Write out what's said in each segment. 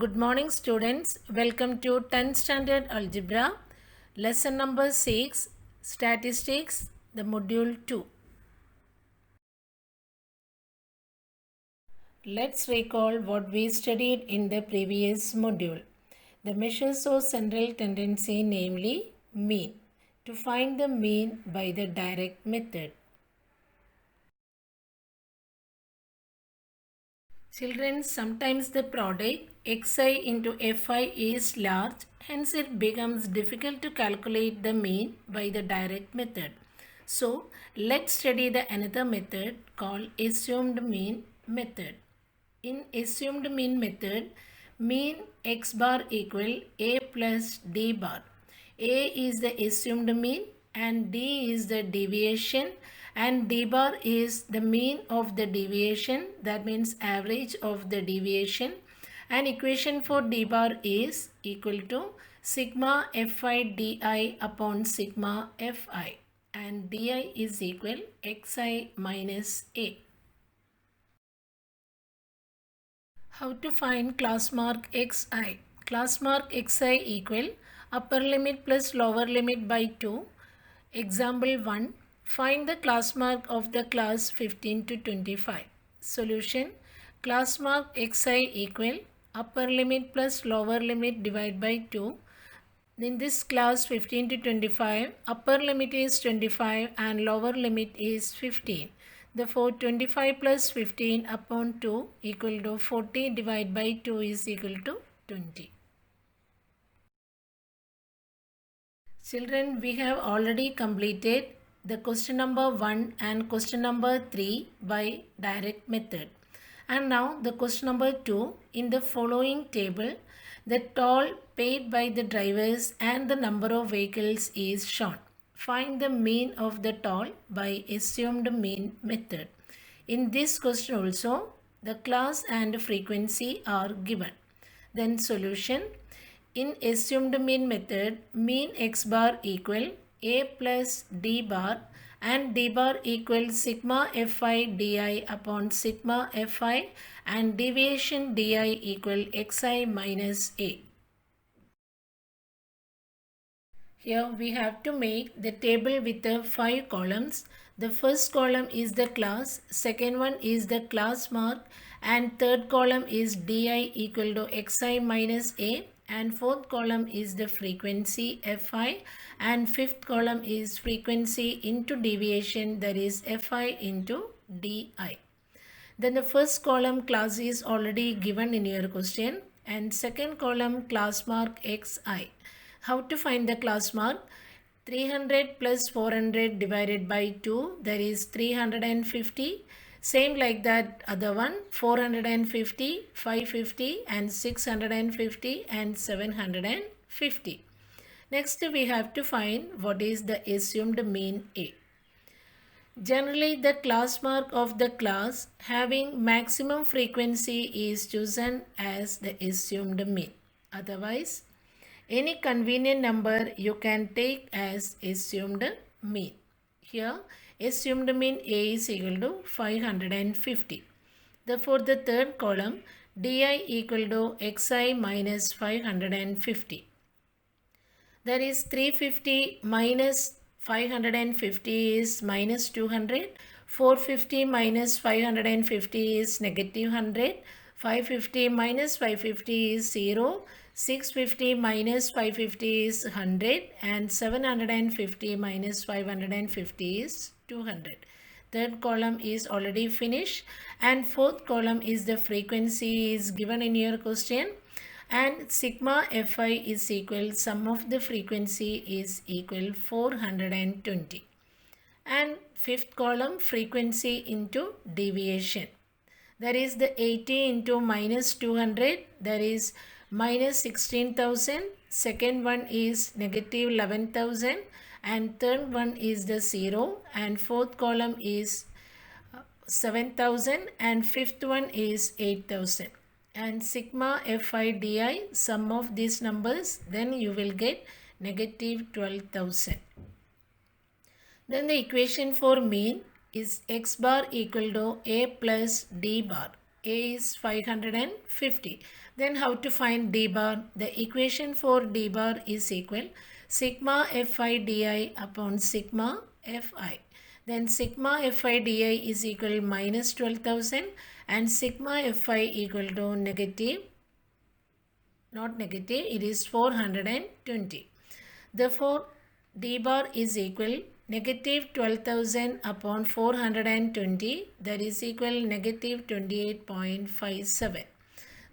Good morning students. Welcome to 10th standard algebra. Lesson number 6 statistics, the module 2. Let's recall what we studied in the previous module. The measures of central tendency, namely mean. To find the mean by the direct method. Children, sometimes the product xi into fi is large, hence it becomes difficult to calculate the mean by the direct method. So, let's study the another method called assumed mean method. In assumed mean method, mean x bar equal a plus d bar. A is the assumed mean and d is the deviation, and d bar is the mean of the deviation, that means average of the deviation, and equation for d bar is equal to sigma fi di upon sigma fi, and di is equal xi minus a. How to find class mark xi? Class mark xi equal upper limit plus lower limit by 2. Example 1. Find the class mark of the class 15 to 25. Solution. Class mark xi equal upper limit plus lower limit divided by 2. In this class 15 to 25, upper limit is 25 and lower limit is 15. Therefore, 25 plus 15 upon 2 equal to 40 divided by 2 is equal to 20. Children, we have already completed the question number 1 and question number 3 by direct method. And now the question number 2. In the following table, the toll paid by the drivers and the number of vehicles is shown. Find the mean of the toll by assumed mean method. In this question also, the class and frequency are given. Then solution. In assumed mean method, mean x bar equal a plus d bar and d bar equals sigma fi di upon sigma fi, and deviation di equal xi minus a. Here we have to make the table with the 5 columns. The first column is the class, second one is the class mark, and third column is di equal to xi minus a, and fourth column is the frequency fi, and fifth column is frequency into deviation, that is fi into di. Then the first column class is already given in your question, and second column class mark xi. How to find the class mark? 300 plus 400 divided by 2, that is 350. Same like that other one, 450, 550 and 650 and 750. Next we have to find what is the assumed mean A. Generally, the class mark of the class having maximum frequency is chosen as the assumed mean. Otherwise, any convenient number you can take as assumed mean. Here, assumed mean A is equal to 550. Therefore, the third column di equal to xi minus 550. That is 350 minus 550 is minus 200. 450 minus 550 is negative 100. 550 minus 550 is 0. 650 minus 550 is 100, and 750 minus 550 is 200. Third column is already finished, and fourth column is the frequency is given in your question, and sigma fi is equal, sum of the frequency is equal 420, and fifth column frequency into deviation, that is the 80 into minus 200, that is minus 16,000. Second one is negative 11,000, and third one is the 0, and fourth column is 7,000, and fifth one is 8,000. And sigma fi di, sum of these numbers, then you will get negative 12,000. Then the equation for mean is x bar equal to a plus d bar. A is 550. Then how to find d bar? The equation for d bar is equal sigma fi di upon sigma fi. Then sigma fi di is equal minus 12,000 and sigma fi equal to negative, not negative, it is 420. Therefore, d bar is equal negative 12,000 upon 420, that is equal negative 28.57.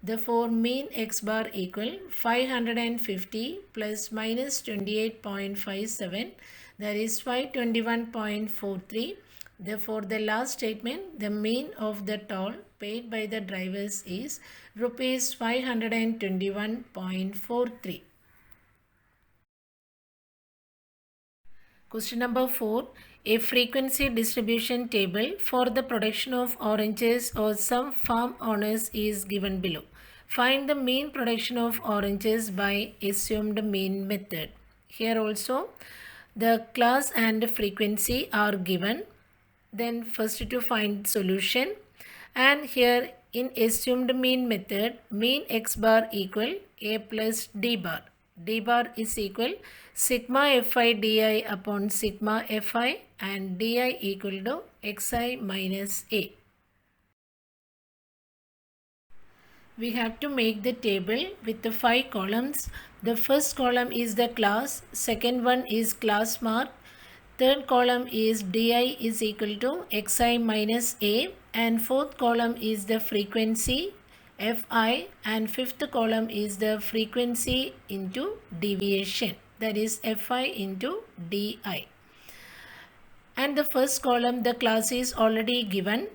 Therefore, mean x bar equal 550 plus minus 28.57, that is 521.43. Therefore, the last statement, the mean of the toll paid by the drivers is rupees 521.43. Question number 4. A frequency distribution table for the production of oranges or some farm owners is given below. Find the mean production of oranges by assumed mean method. Here also the class and frequency are given. Then first to find solution, and here in assumed mean method, mean x bar equal a plus d bar. D bar is equal sigma fi di upon sigma fi and di equal to xi minus a. We have to make the table with the 5 columns. The first column is the class, second one is class mark, third column is di is equal to xi minus a, and fourth column is the frequency fi, and fifth column is the frequency into deviation, that is fi into di. And the first column, the class is already given,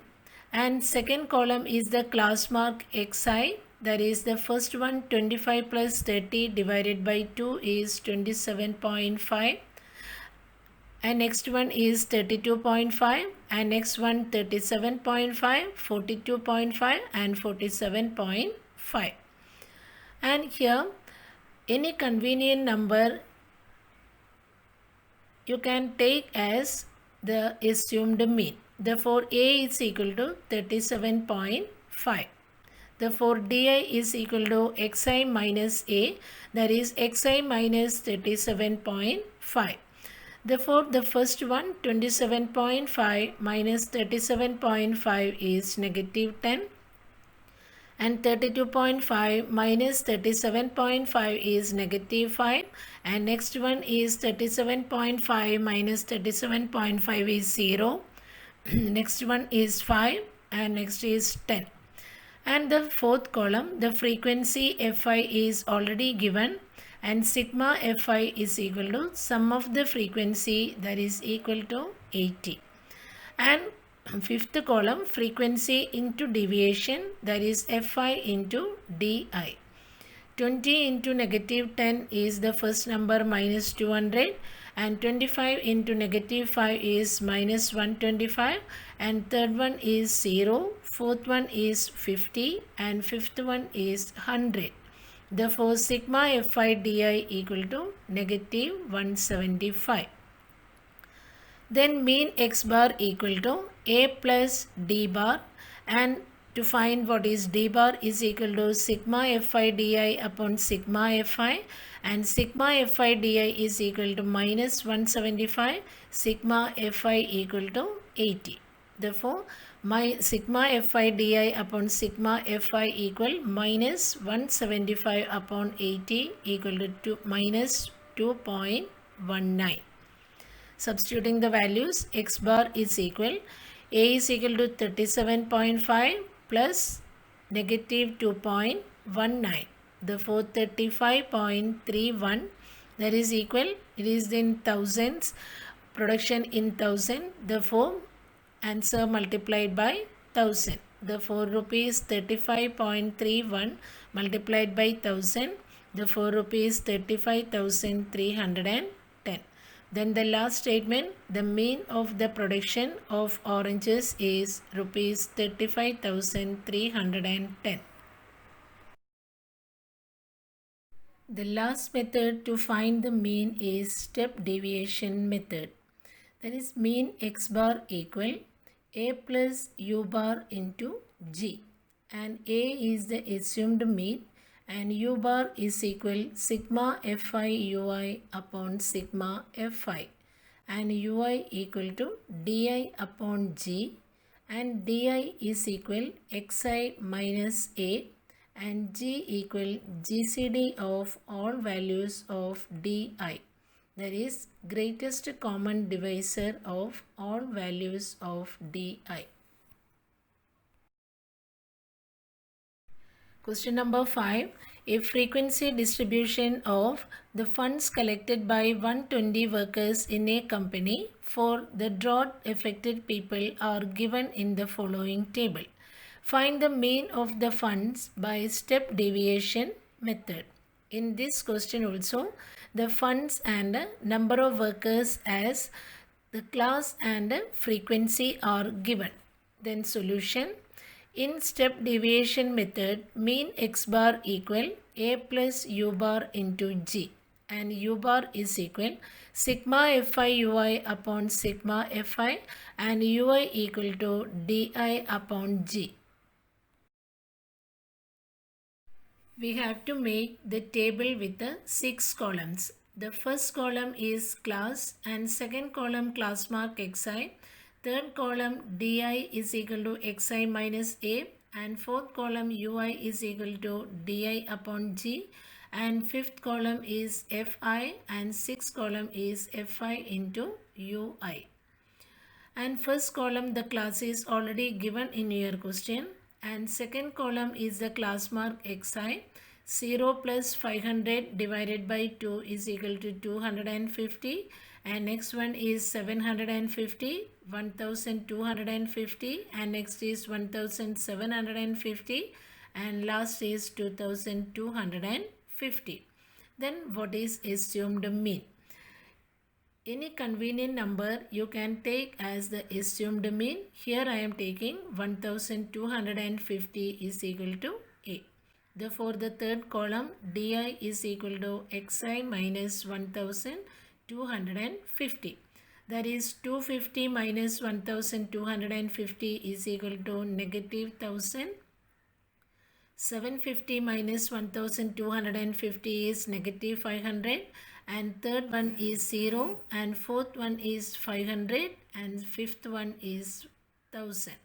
and second column is the class mark xi, that is the first one 25 plus 30 divided by 2 is 27.5, and next one is 32.5, and next one 37.5, 42.5 and 47.5. And here any convenient number you can take as the assumed mean. Therefore, a is equal to 37.5. Therefore, di is equal to xi minus a, that is xi minus 37.5. Therefore, the first one 27.5 minus 37.5 is negative 10, and 32.5 minus 37.5 is negative 5, and next one is 37.5 minus 37.5 is 0. Next one is 5, and next is 10. And the fourth column, the frequency fi is already given, and sigma fi is equal to sum of the frequency, that is equal to 80. And fifth column, frequency into deviation, that is fi into di. 20 into negative 10 is the first number minus 200, and 25 into negative 5 is minus 125, and third one is 0, fourth one is 50, and fifth one is 100. Therefore, sigma fi di equal to negative 175. Then mean x bar equal to a plus d bar, and to find what is d bar is equal to sigma fi di upon sigma fi, and sigma fi di is equal to minus 175, sigma fi equal to 80. Therefore, my sigma fi di upon sigma fi equal minus 175 upon 80 equal to minus 2.19. Substituting the values, x bar is equal, a is equal to 37.5 plus negative 2.19. Therefore, 35.31, that is equal, it is in thousands, production in thousand. Therefore, answer multiplied by 1000. Therefore, rupees 35.31 multiplied by 1000. Therefore, rupees 35,310. Then the last statement, the mean of the production of oranges is rupees 35,310. The last method to find the mean is step deviation method. That is mean x bar equal a plus u bar into g, and a is the assumed mean, and u bar is equal sigma fi ui upon sigma fi, and ui equal to di upon g, and di is equal xi minus a, and g equal gcd of all values of di. That is greatest common divisor of all values of di. Question number 5. A frequency distribution of the funds collected by 120 workers in a company for the drought affected people are given in the following table. Find the mean of the funds by step deviation method. In this question also, the funds and number of workers as the class and frequency are given. Then solution. In step deviation method, mean x bar equal a plus u bar into g, and u bar is equal sigma fi ui upon sigma fi, and ui equal to di upon g. We have to make the table with the 6 columns. The first column is class and second column class mark xi. Third column di is equal to xi minus a, and fourth column ui is equal to di upon g, and fifth column is fi, and sixth column is fi into ui. And first column the class is already given in your question, and second column is the class mark xi. 0 plus 500 divided by 2 is equal to 250, and next one is 750, 1250, and next is 1750, and last is 2250. Then what is assumed mean? Any convenient number you can take as the assumed mean. Here I am taking 1250 is equal to a. Therefore, the third column di is equal to xi minus 1250. That is 250 minus 1250 is equal to negative 1000. 750 minus 1250 is negative 500, and third one is 0, and fourth one is 500, and fifth one is 1000.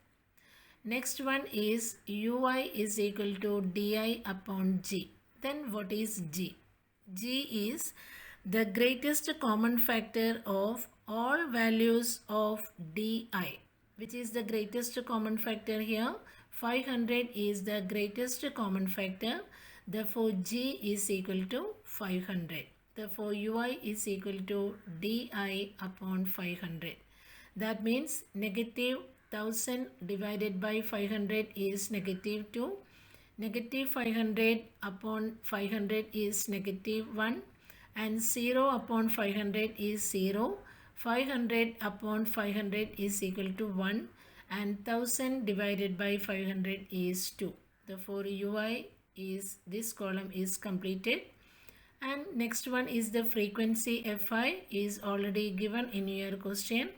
Next one is ui is equal to di upon g. Then what is g? G is the greatest common factor of all values of di. Which is the greatest common factor here? 500 is the greatest common factor. Therefore, g is equal to 500. Therefore, ui is equal to di upon 500. That means negative 1000 divided by 500 is negative 2. Negative 500 upon 500 is negative 1. And 0 upon 500 is 0. 500 upon 500 is equal to 1. And 1000 divided by 500 is 2. Therefore, ui is, this column is completed. And next one is the frequency fi is already given in your question.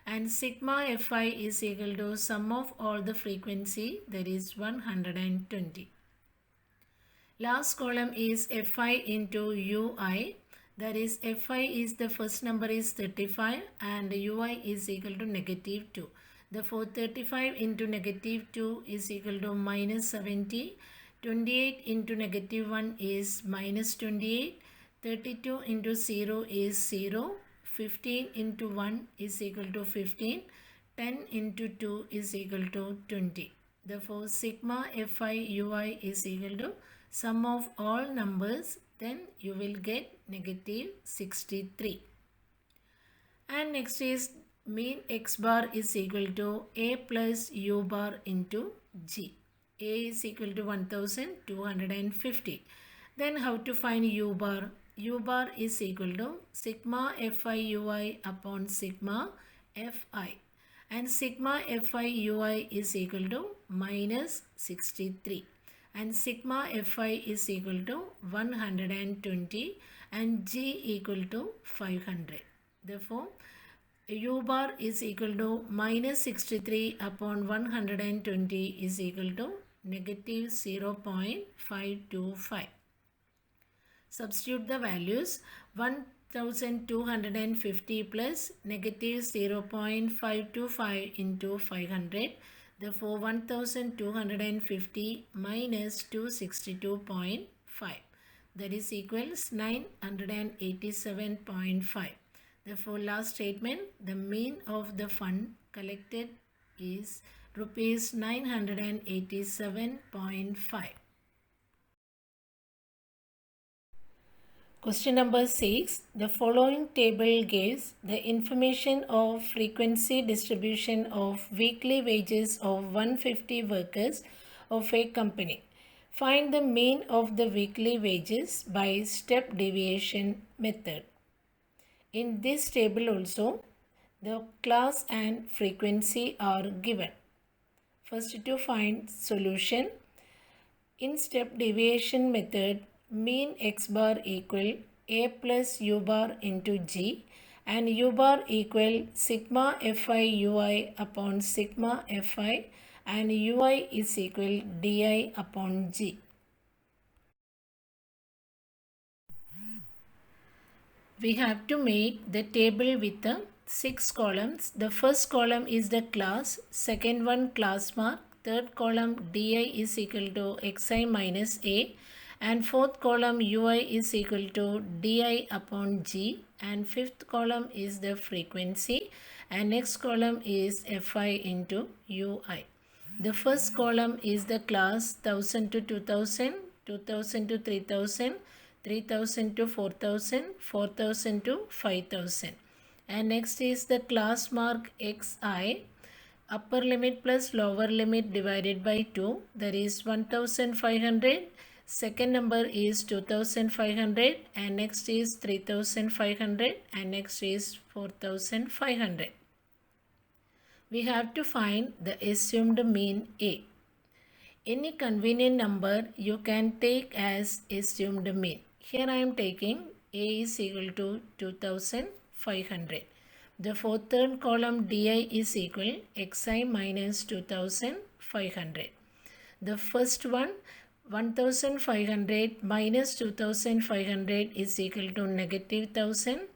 And sigma fi is equal to sum of all the frequency, that is 120. Last column is fi into ui, that is fi is the first number is 35 and ui is equal to negative 2. Therefore, 35 into negative 2 is equal to minus 70. 28 into negative 1 is minus 28. 32 into 0 is 0. 15 into 1 is equal to 15. 10 into 2 is equal to 20. Therefore, sigma fi ui is equal to sum of all numbers. Then you will get negative 63. And next is mean x bar is equal to a plus u bar into g. A is equal to 1250. Then how to find u bar? U bar is equal to sigma fi ui upon sigma fi, and sigma fi ui is equal to minus 63, and sigma fi is equal to 120, and g equal to 500. Therefore, u bar is equal to minus 63 upon 120 is equal to negative 0.525. Substitute the values. 1250 plus negative 0.525 into 500. Therefore, 1250 minus 262.5. That is equals 987.5. Therefore, last statement, the mean of the fund collected is rupees 987.5. Question number 6. The following table gives the information of frequency distribution of weekly wages of 150 workers of a company. Find the mean of the weekly wages by step deviation method. In this table also, the class and frequency are given. First, to find solution, in step deviation method, mean x bar equal a plus u bar into g and u bar equal sigma fi ui upon sigma fi and ui is equal di upon g. We have to make the table with the 6 columns. The first column is the class, second one class mark, third column di is equal to xi minus a, and fourth column ui is equal to di upon g, and fifth column is the frequency, and next column is fi into ui. The first column is the class 1000 to 2000, 2000 to 3000, 3000 to 4000, 4000 to 5000. And next is the class mark xi, upper limit plus lower limit divided by 2, that is 1500. Second number is 2500 and next is 3500 and next is 4500. We have to find the assumed mean A. Any convenient number you can take as assumed mean. Here I am taking A is equal to 2500. Therefore, third column di is equal xi minus 2500. The first one, 1500 minus 2500 is equal to negative 1000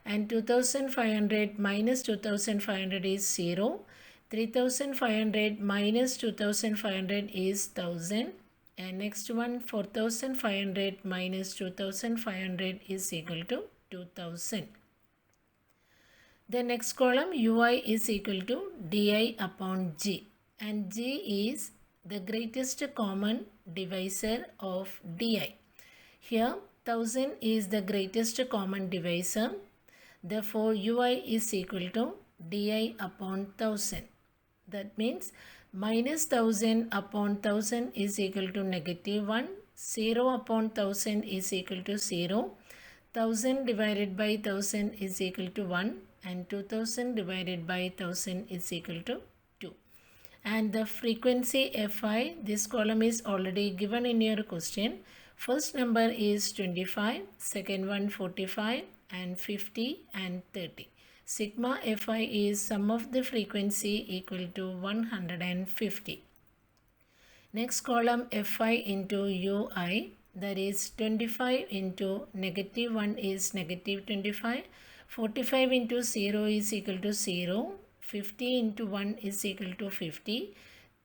and 2500 minus 2500 is 0. 3500 minus 2500 is 1000 and next one 4500 minus 2500 is equal to 2000. The next column ui is equal to di upon g and g is the greatest common divisor of di. Here 1000 is the greatest common divisor. Therefore ui is equal to di upon 1000. That means minus 1000 upon 1000 is equal to negative 1. 0 upon 1000 is equal to 0. 1000 divided by 1000 is equal to 1 and 2000 divided by 1000 is equal to 2. And the frequency fi, this column is already given in your question. First number is 25, second one 45 and 50 and 30. Sigma fi is sum of the frequency equal to 150. Next column fi into ui, that is 25 into negative 1 is negative 25. 45 into 0 is equal to 0. 50 into 1 is equal to 50.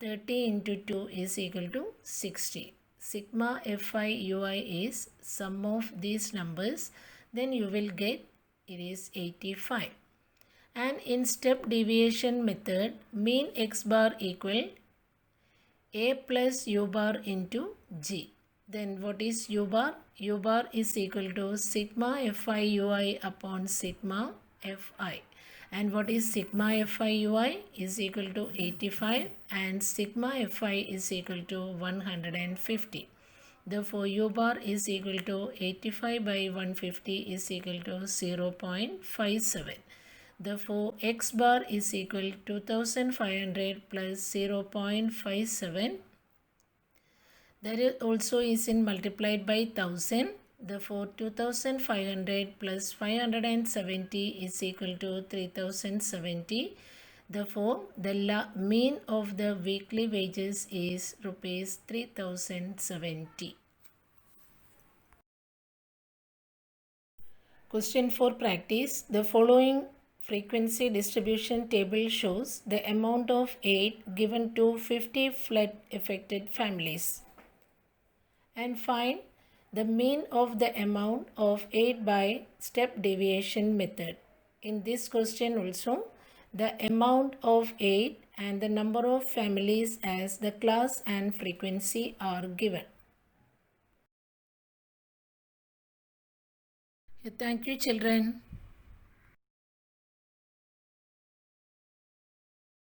30 into 2 is equal to 60. Sigma fi ui is sum of these numbers. Then you will get it is 85. And in step deviation method, mean x bar equal a plus u bar into g. Then what is u bar? U bar is equal to sigma fi ui upon sigma fi. And what is sigma fi ui? Is equal to 85 and sigma fi is equal to 150. Therefore, u bar is equal to 85 by 150 is equal to 0.57. Therefore, x bar is equal to 2500 plus 0.57. That also is in multiplied by 1000. Therefore, 2500 plus 570 is equal to 3070. Therefore, the mean of the weekly wages is rupees 3070. Question for practice. The following frequency distribution table shows the amount of aid given to 50 flood affected families. And find the mean of the amount of aid by step deviation method. In this question also, the amount of aid and the number of families as the class and frequency are given. Thank you, children.